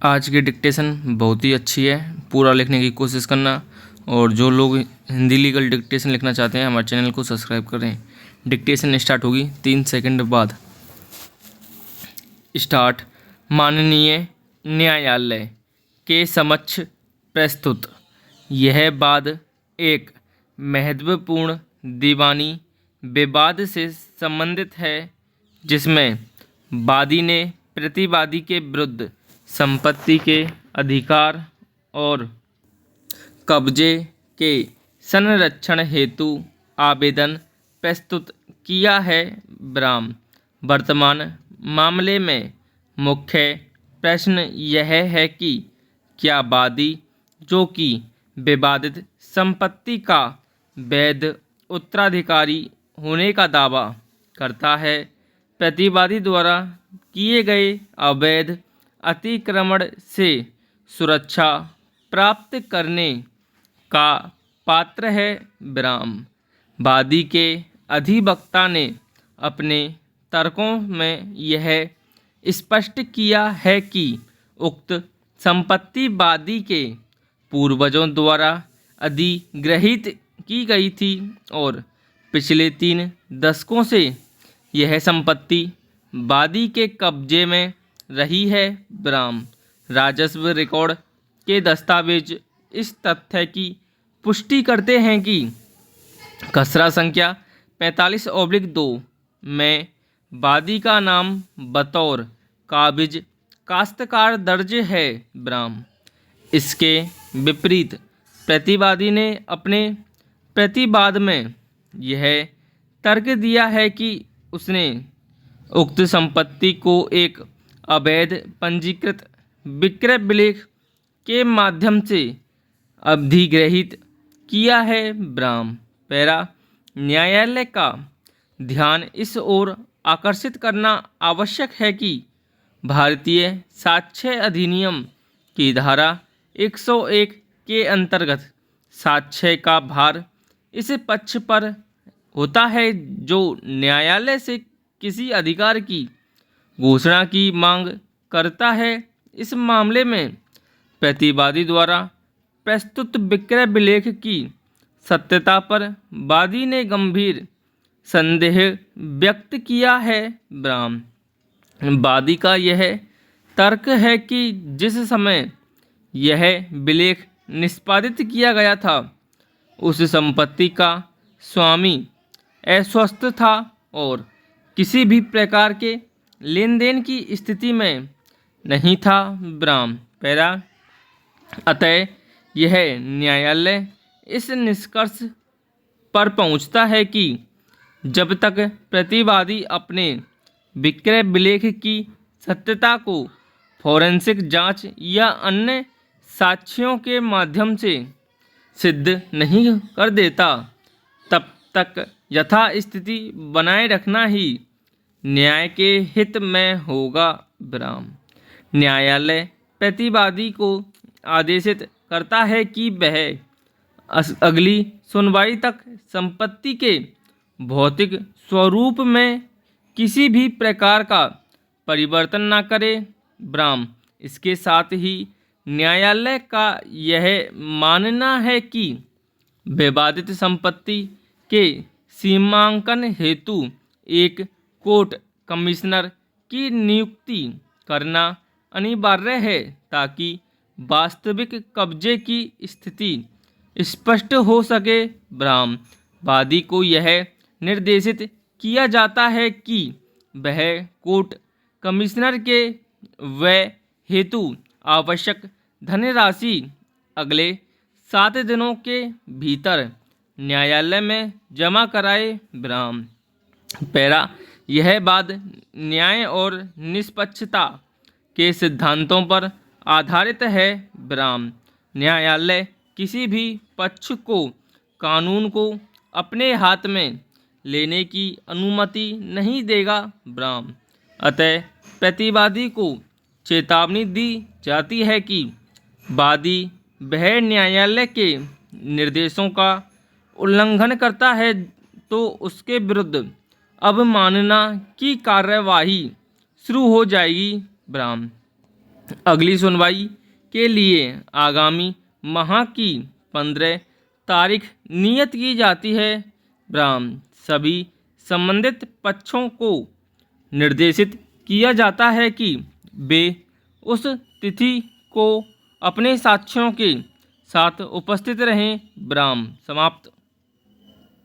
आज की डिक्टेशन बहुत ही अच्छी है, पूरा लिखने की कोशिश करना। और जो लोग हिंदी लीगल डिक्टेशन लिखना चाहते हैं हमारे चैनल को सब्सक्राइब करें। डिक्टेशन स्टार्ट होगी 3 सेकंड बाद। स्टार्ट। माननीय न्यायालय के समक्ष प्रस्तुत यह वाद एक महत्वपूर्ण दीवानी विवाद से संबंधित है, जिसमें वादी ने प्रतिवादी के विरुद्ध संपत्ति के अधिकार और कब्जे के संरक्षण हेतु आवेदन प्रस्तुत किया है। ब्राम। वर्तमान मामले में मुख्य प्रश्न यह है कि क्या वादी, जो कि विवादित संपत्ति का वैध उत्तराधिकारी होने का दावा करता है, प्रतिवादी द्वारा किए गए अवैध अतिक्रमण से सुरक्षा प्राप्त करने का पात्र है। विराम। वादी के अधिवक्ता ने अपने तर्कों में यह स्पष्ट किया है कि उक्त संपत्ति वादी के पूर्वजों द्वारा अधिग्रहित की गई थी और पिछले 3 दशकों से यह संपत्ति वादी के कब्जे में रही है। ब्राम। राजस्व रिकॉर्ड के दस्तावेज इस तथ्य की पुष्टि करते हैं कि खसरा संख्या 45/2 में वादी का नाम बतौर काबिज काश्तकार दर्ज है। ब्राम। इसके विपरीत प्रतिवादी ने अपने प्रतिवाद में यह तर्क दिया है कि उसने उक्त संपत्ति को एक अवैध पंजीकृत विक्रय विलेख के माध्यम से अधिग्रहित किया है। ब्राम। पैरा। न्यायालय का ध्यान इस ओर आकर्षित करना आवश्यक है कि भारतीय साक्ष्य अधिनियम की धारा 101 के अंतर्गत साक्ष्य का भार इस पक्ष पर होता है जो न्यायालय से किसी अधिकार की घोषणा की मांग करता है। इस मामले में प्रतिवादी द्वारा प्रस्तुत विक्रय विलेख की सत्यता पर वादी ने गंभीर संदेह व्यक्त किया है। ब्राम। वादी का यह तर्क है कि जिस समय यह विलेख निष्पादित किया गया था, उस संपत्ति का स्वामी अस्वस्थ था और किसी भी प्रकार के लेन देन की स्थिति में नहीं था। ब्राम। पैरा। अतः यह न्यायालय इस निष्कर्ष पर पहुंचता है कि जब तक प्रतिवादी अपने विक्रय विलेख की सत्यता को फोरेंसिक जांच या अन्य साक्ष्यों के माध्यम से सिद्ध नहीं कर देता, तब तक यथास्थिति बनाए रखना ही न्याय के हित में होगा। ब्राम। न्यायालय प्रतिवादी को आदेशित करता है कि वह अगली सुनवाई तक संपत्ति के भौतिक स्वरूप में किसी भी प्रकार का परिवर्तन न करे। ब्राम। इसके साथ ही न्यायालय का यह मानना है कि विवादित संपत्ति के सीमांकन हेतु एक कोर्ट कमिश्नर की नियुक्ति करना अनिवार्य है, ताकि वास्तविक कब्जे की स्थिति स्पष्ट हो सके। ब्राम। वादी को यह निर्देशित किया जाता है कि वह कोर्ट कमिश्नर के व्यय हेतु आवश्यक धनराशि अगले 7 दिनों के भीतर न्यायालय में जमा कराए। ब्राम। पैरा। यह बात न्याय और निष्पक्षता के सिद्धांतों पर आधारित है। ब्राम। न्यायालय किसी भी पक्ष को कानून को अपने हाथ में लेने की अनुमति नहीं देगा। ब्राम। अतः प्रतिवादी को चेतावनी दी जाती है कि वादी वह न्यायालय के निर्देशों का उल्लंघन करता है तो उसके विरुद्ध अवमानना की कार्यवाही शुरू हो जाएगी। ब्राम। अगली सुनवाई के लिए आगामी माह की 15 तारीख नियत की जाती है। सभी संबंधित पक्षों को निर्देशित किया जाता है कि वे उस तिथि को अपने साक्ष्यों के साथ उपस्थित रहें। समाप्त।